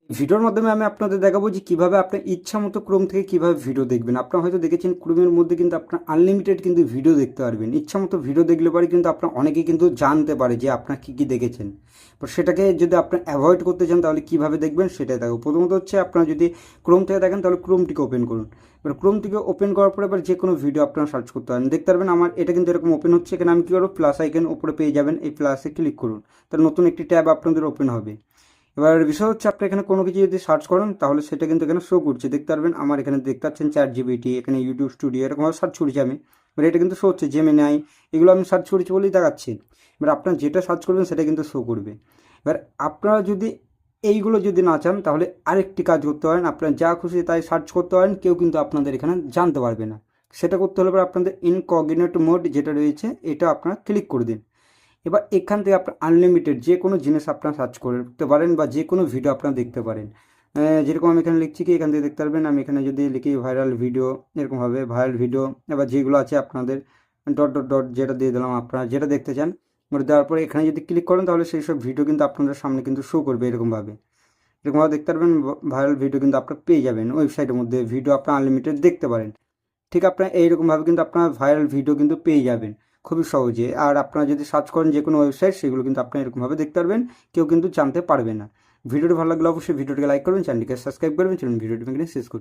ভিডিওর মাধ্যমে আমি আপনাদের দেখাবো যে কীভাবে আপনার ইচ্ছা মতো ক্রোম থেকে কীভাবে ভিডিও দেখবেন। আপনারা হয়তো দেখেছেন ক্রোমের মধ্যে কিন্তু আপনার আনলিমিটেড কিন্তু ভিডিও দেখতে পারবেন। ইচ্ছা মতো ভিডিও দেখলে পরে কিন্তু আপনার অনেকেই কিন্তু জানতে পারে যে আপনার কী কী দেখেছেন। তো সেটাকে যদি আপনার অ্যাভয়েড করতে চান তাহলে কীভাবে দেখবেন সেটাই দেখো। প্রথমত হচ্ছে আপনারা যদি ক্রোম থেকে দেখেন তাহলে ক্রোমটিকে ওপেন করুন। এবার ক্রোমটিকে ওপেন করার পরে এবার যে কোনো ভিডিও আপনারা সার্চ করতে পারেন, দেখতে পারবেন আমার এটা কিন্তু এরকম ওপেন হচ্ছে। এখানে আমি কী করবো, প্লাস আইকন উপরে পেয়ে যাবেন, এই প্লাসে ক্লিক করুন, তাহলে নতুন একটি ট্যাব আপনাদের ওপেন হবে। এবার বিষয় হচ্ছে আপনি এখানে কোনো কিছু যদি সার্চ করেন তাহলে সেটা কিন্তু এখানে শো করছে, দেখতে পারবেন। আমার এখানে দেখতে পাচ্ছেন ChatGPT, এখানে ইউটিউব স্টুডিও এরকমভাবে সার্চ করেছি আমি। এবার এটা কিন্তু শো হচ্ছে জেমিনাই, এগুলো আমি সার্চ করেছি বলেই দেখাচ্ছি। এবার আপনার যেটা সার্চ করবেন সেটা কিন্তু শো করবে। এবার আপনারা যদি এইগুলো যদি না চান তাহলে আরেকটি কাজ করতে পারেন, আপনার যা খুশি তাই সার্চ করতে পারেন, কেউ কিন্তু আপনাদের এখানে জানতে পারবে না। সেটা করতে হলে পরে আপনাদের ইনকগনিটো মোড যেটা রয়েছে এটা আপনারা ক্লিক করে দিন। এবার এখান থেকে আপনার আনলিমিটেড যে কোনো জিনিস আপনারা সার্চ করতে পারেন বা যে কোনো ভিডিও আপনারা দেখতে পারেন। যেরকম আমি এখানে লিখছি কি, এখান থেকে দেখতে পারবেন। আমি এখানে যদি লিখি ভাইরাল ভিডিও, এরকমভাবে ভাইরাল ভিডিও, এবার যেগুলো আছে আপনাদের ডট ডট ডট যেটা দিয়ে দিলাম, আপনারা যেটা দেখতে চান ওটা দেওয়ার পরে এখানে যদি ক্লিক করেন তাহলে সেই সব ভিডিও কিন্তু আপনাদের সামনে কিন্তু শো করবে এরকমভাবে। এরকমভাবে দেখতে পারবেন ভাইরাল ভিডিও কিন্তু আপনারা পেয়ে যাবেন। ওয়েবসাইটের মধ্যে ভিডিও আপনারা আনলিমিটেড দেখতে পারেন। ঠিক আপনার এইরকমভাবে কিন্তু আপনার ভাইরাল ভিডিও কিন্তু পেয়ে যাবেন খুবই সহজে। আর আপনারা যদি সার্চ করেন যে কোনো ওয়েবসাইট, সেগুলো কিন্তু আপনারা এরকমভাবে দেখতে পারবেন, কেউ কিন্তু জানতে পারবে না। ভিডিওটি ভালো লাগলে অবশ্যই ভিডিওটিকে লাইক করবেন, চ্যানেলটিকে সাবস্ক্রাইব করবেন। চলুন ভিডিওটি এখানে শেষ করুন।